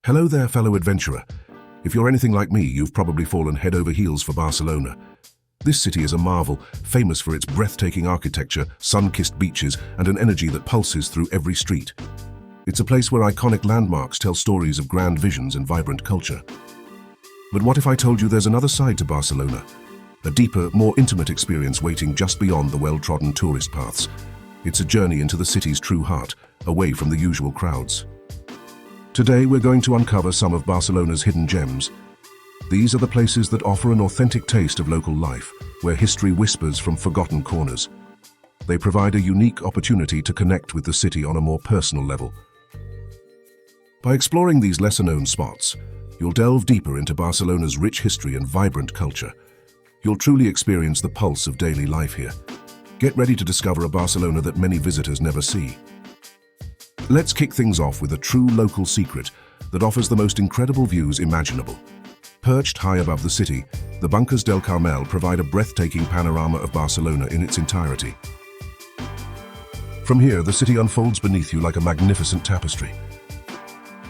Hello there, fellow adventurer. If you're anything like me, you've probably fallen head over heels for Barcelona. This city is a marvel, famous for its breathtaking architecture, sun-kissed beaches, and an energy that pulses through every street. It's a place where iconic landmarks tell stories of grand visions and vibrant culture. But what if I told you there's another side to Barcelona? A deeper, more intimate experience waiting just beyond the well-trodden tourist paths. It's a journey into the city's true heart, away from the usual crowds. Today we're going to uncover some of Barcelona's hidden gems. These are the places that offer an authentic taste of local life, where history whispers from forgotten corners. They provide a unique opportunity to connect with the city on a more personal level. By exploring these lesser-known spots, you'll delve deeper into Barcelona's rich history and vibrant culture. You'll truly experience the pulse of daily life here. Get ready to discover a Barcelona that many visitors never see. Let's kick things off with a true local secret that offers the most incredible views imaginable. Perched high above the city, the Bunkers del Carmel provide a breathtaking panorama of Barcelona in its entirety. From here, the city unfolds beneath you like a magnificent tapestry.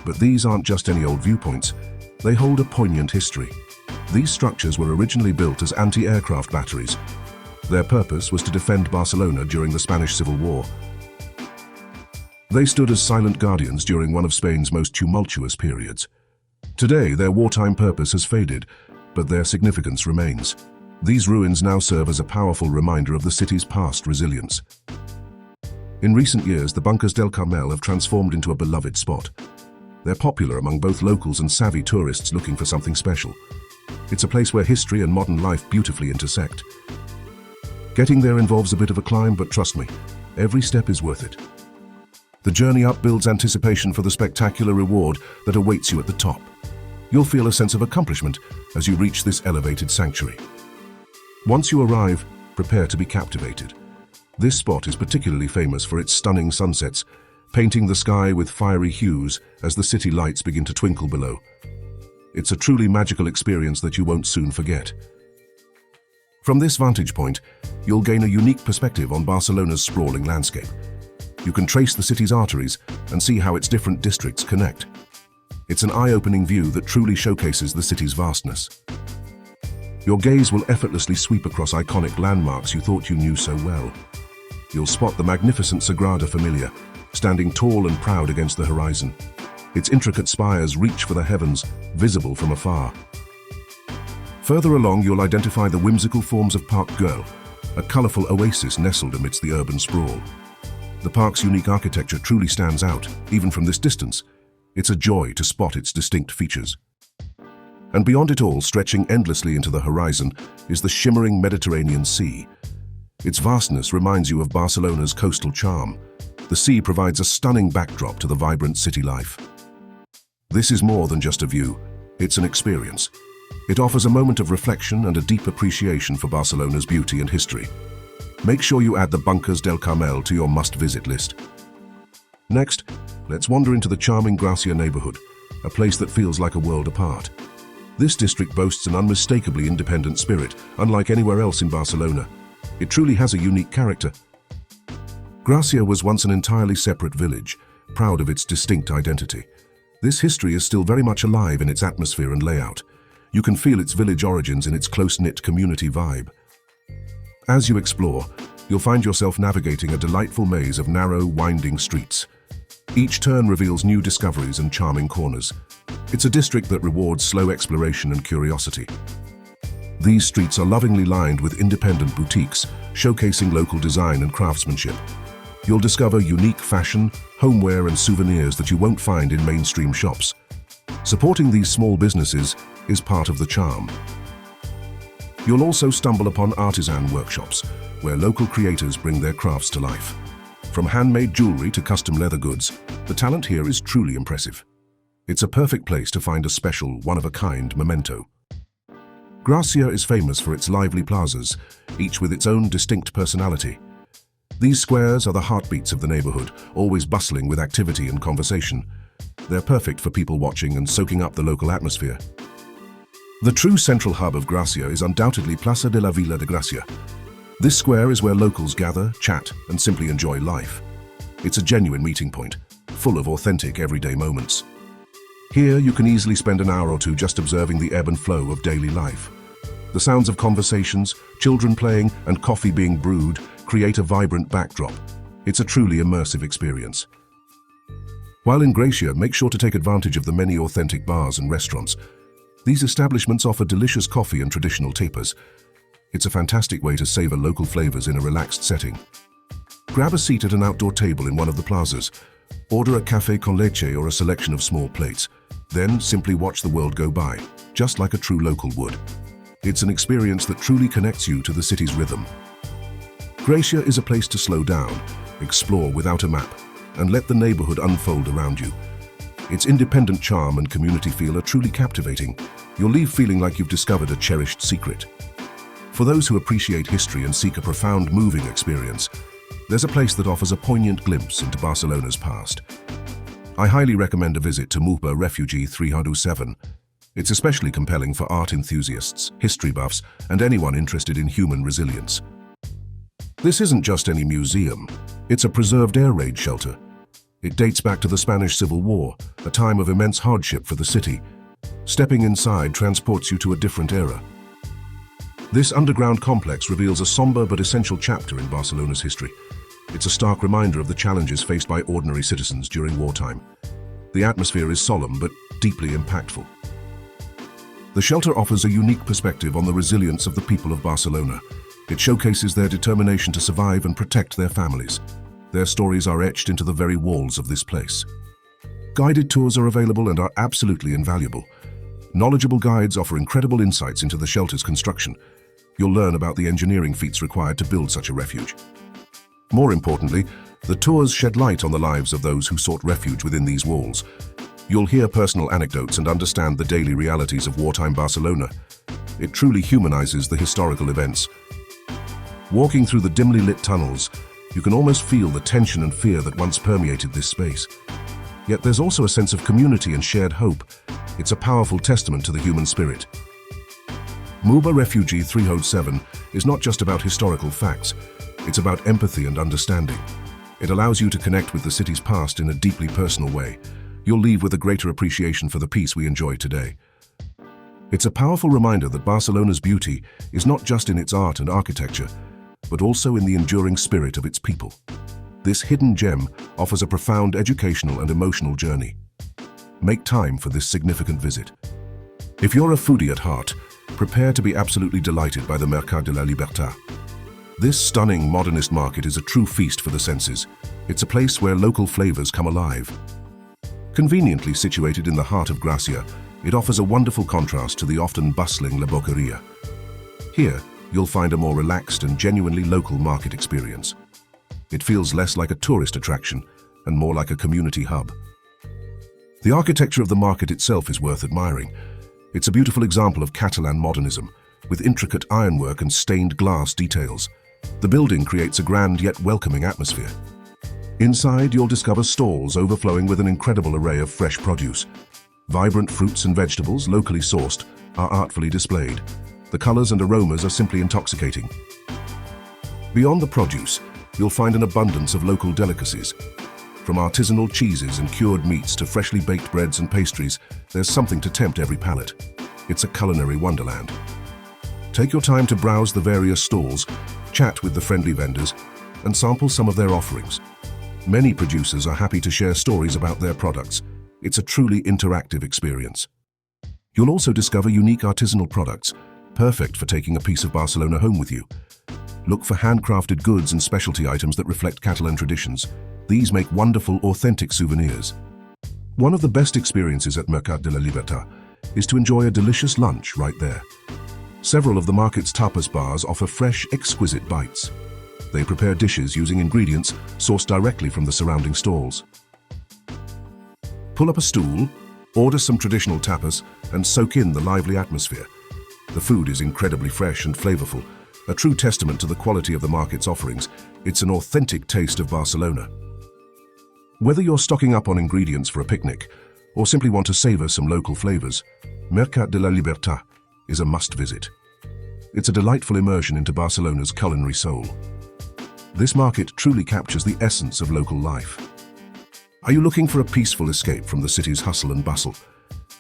But these aren't just any old viewpoints. They hold a poignant history. These structures were originally built as anti-aircraft batteries. Their purpose was to defend Barcelona during the Spanish Civil War. They stood as silent guardians during one of Spain's most tumultuous periods. Today, their wartime purpose has faded, but their significance remains. These ruins now serve as a powerful reminder of the city's past resilience. In recent years, the Bunkers del Carmel have transformed into a beloved spot. They're popular among both locals and savvy tourists looking for something special. It's a place where history and modern life beautifully intersect. Getting there involves a bit of a climb, but trust me, every step is worth it. The journey up builds anticipation for the spectacular reward that awaits you at the top. You'll feel a sense of accomplishment as you reach this elevated sanctuary. Once you arrive, prepare to be captivated. This spot is particularly famous for its stunning sunsets, painting the sky with fiery hues as the city lights begin to twinkle below. It's a truly magical experience that you won't soon forget. From this vantage point, you'll gain a unique perspective on Barcelona's sprawling landscape. You can trace the city's arteries and see how its different districts connect. It's an eye-opening view that truly showcases the city's vastness. Your gaze will effortlessly sweep across iconic landmarks you thought you knew so well. You'll spot the magnificent Sagrada Familia, standing tall and proud against the horizon. Its intricate spires reach for the heavens, visible from afar. Further along, you'll identify the whimsical forms of Parc Güell, a colorful oasis nestled amidst the urban sprawl. The park's unique architecture truly stands out, even from this distance. It's a joy to spot its distinct features. And beyond it all, stretching endlessly into the horizon, is the shimmering Mediterranean Sea. Its vastness reminds you of Barcelona's coastal charm. The sea provides a stunning backdrop to the vibrant city life. This is more than just a view, it's an experience. It offers a moment of reflection and a deep appreciation for Barcelona's beauty and history. Make sure you add the Bunkers del Carmel to your must-visit list. Next, let's wander into the charming Gracia neighborhood, a place that feels like a world apart. This district boasts an unmistakably independent spirit, unlike anywhere else in Barcelona. It truly has a unique character. Gracia was once an entirely separate village, proud of its distinct identity. This history is still very much alive in its atmosphere and layout. You can feel its village origins in its close-knit community vibe. As you explore, you'll find yourself navigating a delightful maze of narrow, winding streets. Each turn reveals new discoveries and charming corners. It's a district that rewards slow exploration and curiosity. These streets are lovingly lined with independent boutiques, showcasing local design and craftsmanship. You'll discover unique fashion, homeware, and souvenirs that you won't find in mainstream shops. Supporting these small businesses is part of the charm. You'll also stumble upon artisan workshops, where local creators bring their crafts to life. From handmade jewelry to custom leather goods, the talent here is truly impressive. It's a perfect place to find a special, one-of-a-kind memento. Gracia is famous for its lively plazas, each with its own distinct personality. These squares are the heartbeats of the neighborhood, always bustling with activity and conversation. They're perfect for people watching and soaking up the local atmosphere. The true central hub of Gracia is undoubtedly Plaza de la Vila de Gracia. This square is where locals gather, chat, and simply enjoy life. It's a genuine meeting point, full of authentic everyday moments. Here, you can easily spend an hour or two just observing the ebb and flow of daily life. The sounds of conversations, children playing, and coffee being brewed create a vibrant backdrop. It's a truly immersive experience. While in Gracia, make sure to take advantage of the many authentic bars and restaurants. These establishments offer delicious coffee and traditional tapas. It's a fantastic way to savor local flavors in a relaxed setting. Grab a seat at an outdoor table in one of the plazas. Order a café con leche or a selection of small plates. Then simply watch the world go by, just like a true local would. It's an experience that truly connects you to the city's rhythm. Gracia is a place to slow down, explore without a map, and let the neighborhood unfold around you. Its independent charm and community feel are truly captivating. You'll leave feeling like you've discovered a cherished secret. For those who appreciate history and seek a profound, moving experience, there's a place that offers a poignant glimpse into Barcelona's past. I highly recommend a visit to Bunkers Refugee 307. It's especially compelling for art enthusiasts, history buffs, and anyone interested in human resilience. This isn't just any museum, it's a preserved air raid shelter. It dates back to the Spanish Civil War, a time of immense hardship for the city. Stepping inside transports you to a different era. This underground complex reveals a somber but essential chapter in Barcelona's history. It's a stark reminder of the challenges faced by ordinary citizens during wartime. The atmosphere is solemn but deeply impactful. The shelter offers a unique perspective on the resilience of the people of Barcelona. It showcases their determination to survive and protect their families. Their stories are etched into the very walls of this place. Guided tours are available and are absolutely invaluable. Knowledgeable guides offer incredible insights into the shelter's construction. You'll learn about the engineering feats required to build such a refuge. More importantly, the tours shed light on the lives of those who sought refuge within these walls. You'll hear personal anecdotes and understand the daily realities of wartime Barcelona. It truly humanizes the historical events. Walking through the dimly lit tunnels, you can almost feel the tension and fear that once permeated this space. Yet there's also a sense of community and shared hope. It's a powerful testament to the human spirit. Bunkers Refugee 307 is not just about historical facts, it's about empathy and understanding. It allows you to connect with the city's past in a deeply personal way. You'll leave with a greater appreciation for the peace we enjoy today. It's a powerful reminder that Barcelona's beauty is not just in its art and architecture, but also in the enduring spirit of its people. This hidden gem offers a profound educational and emotional journey. Make time for this significant visit. If you're a foodie at heart, prepare to be absolutely delighted by the Mercat de la Libertad. This stunning modernist market is a true feast for the senses. It's a place where local flavors come alive. Conveniently situated in the heart of Gracia, it offers a wonderful contrast to the often bustling La Boqueria. Here, you'll find a more relaxed and genuinely local market experience. It feels less like a tourist attraction and more like a community hub. The architecture of the market itself is worth admiring. It's a beautiful example of Catalan modernism, with intricate ironwork and stained glass details. The building creates a grand yet welcoming atmosphere. Inside, you'll discover stalls overflowing with an incredible array of fresh produce. Vibrant fruits and vegetables, locally sourced, are artfully displayed. The colors and aromas are simply intoxicating. Beyond the produce, you'll find an abundance of local delicacies. From artisanal cheeses and cured meats to freshly baked breads and pastries, there's something to tempt every palate. It's a culinary wonderland. Take your time to browse the various stalls, chat with the friendly vendors, and sample some of their offerings. Many producers are happy to share stories about their products. It's a truly interactive experience. You'll also discover unique artisanal products, perfect for taking a piece of Barcelona home with you. Look for handcrafted goods and specialty items that reflect Catalan traditions. These make wonderful, authentic souvenirs. One of the best experiences at Mercat de la Libertad is to enjoy a delicious lunch right there. Several of the market's tapas bars offer fresh, exquisite bites. They prepare dishes using ingredients sourced directly from the surrounding stalls. Pull up a stool, order some traditional tapas, and soak in the lively atmosphere. The food is incredibly fresh and flavorful, a true testament to the quality of the market's offerings. It's an authentic taste of Barcelona. Whether you're stocking up on ingredients for a picnic or simply want to savor some local flavors, Mercat de la Libertad is a must-visit. It's a delightful immersion into Barcelona's culinary soul. This market truly captures the essence of local life. Are you looking for a peaceful escape from the city's hustle and bustle?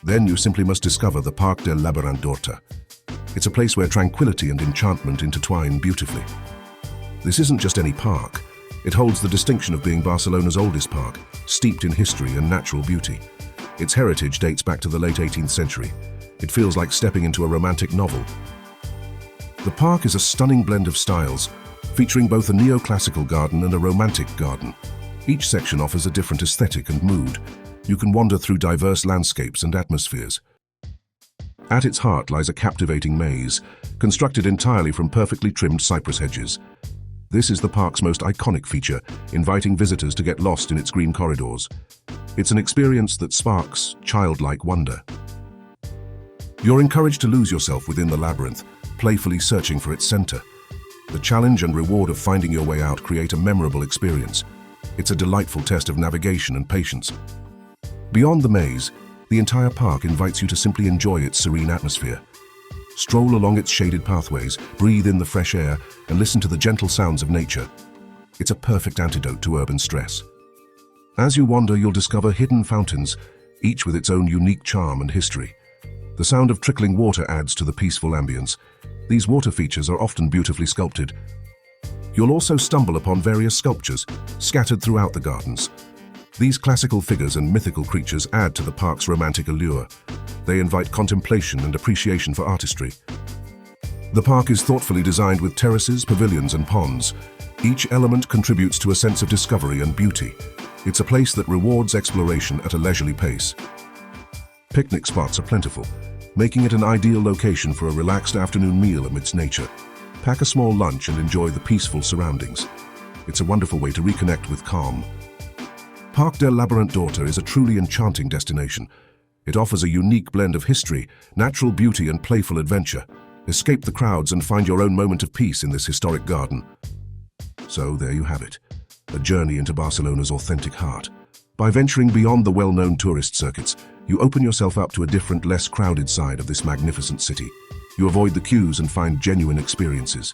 Then you simply must discover the Parc del Labyrinth Horta. It's a place where tranquility and enchantment intertwine beautifully. This isn't just any park. It holds the distinction of being Barcelona's oldest park, steeped in history and natural beauty. Its heritage dates back to the late 18th century. It feels like stepping into a romantic novel. The park is a stunning blend of styles, featuring both a neoclassical garden and a romantic garden. Each section offers a different aesthetic and mood. You can wander through diverse landscapes and atmospheres. At its heart lies a captivating maze, constructed entirely from perfectly trimmed cypress hedges. This is the park's most iconic feature, inviting visitors to get lost in its green corridors. It's an experience that sparks childlike wonder. You're encouraged to lose yourself within the labyrinth, playfully searching for its center. The challenge and reward of finding your way out create a memorable experience. It's a delightful test of navigation and patience. Beyond the maze, the entire park invites you to simply enjoy its serene atmosphere. Stroll along its shaded pathways, breathe in the fresh air, and listen to the gentle sounds of nature. It's a perfect antidote to urban stress. As you wander, you'll discover hidden fountains, each with its own unique charm and history. The sound of trickling water adds to the peaceful ambience. These water features are often beautifully sculpted. You'll also stumble upon various sculptures scattered throughout the gardens. These classical figures and mythical creatures add to the park's romantic allure. They invite contemplation and appreciation for artistry. The park is thoughtfully designed with terraces, pavilions, and ponds. Each element contributes to a sense of discovery and beauty. It's a place that rewards exploration at a leisurely pace. Picnic spots are plentiful, making it an ideal location for a relaxed afternoon meal amidst nature. Pack a small lunch and enjoy the peaceful surroundings. It's a wonderful way to reconnect with calm. Parc del Labyrinth Horta is a truly enchanting destination. It offers a unique blend of history, natural beauty, and playful adventure. Escape the crowds and find your own moment of peace in this historic garden. So there you have it, a journey into Barcelona's authentic heart. By venturing beyond the well-known tourist circuits, you open yourself up to a different, less crowded side of this magnificent city. You avoid the queues and find genuine experiences.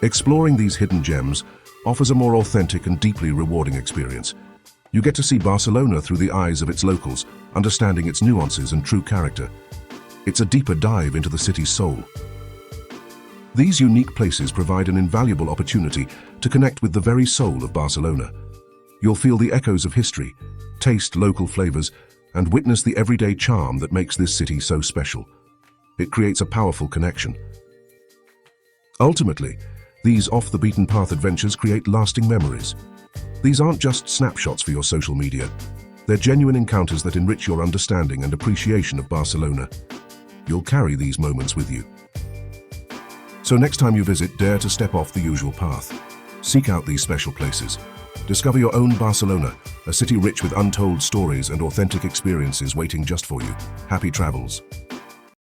Exploring these hidden gems offers a more authentic and deeply rewarding experience. You get to see Barcelona through the eyes of its locals, understanding its nuances and true character. It's a deeper dive into the city's soul. These unique places provide an invaluable opportunity to connect with the very soul of Barcelona. You'll feel the echoes of history, taste local flavors, and witness the everyday charm that makes this city so special. It creates a powerful connection. Ultimately, these off-the-beaten-path adventures create lasting memories. These aren't just snapshots for your social media. They're genuine encounters that enrich your understanding and appreciation of Barcelona. You'll carry these moments with you. So next time you visit, dare to step off the usual path. Seek out these special places. Discover your own Barcelona, a city rich with untold stories and authentic experiences waiting just for you. Happy travels.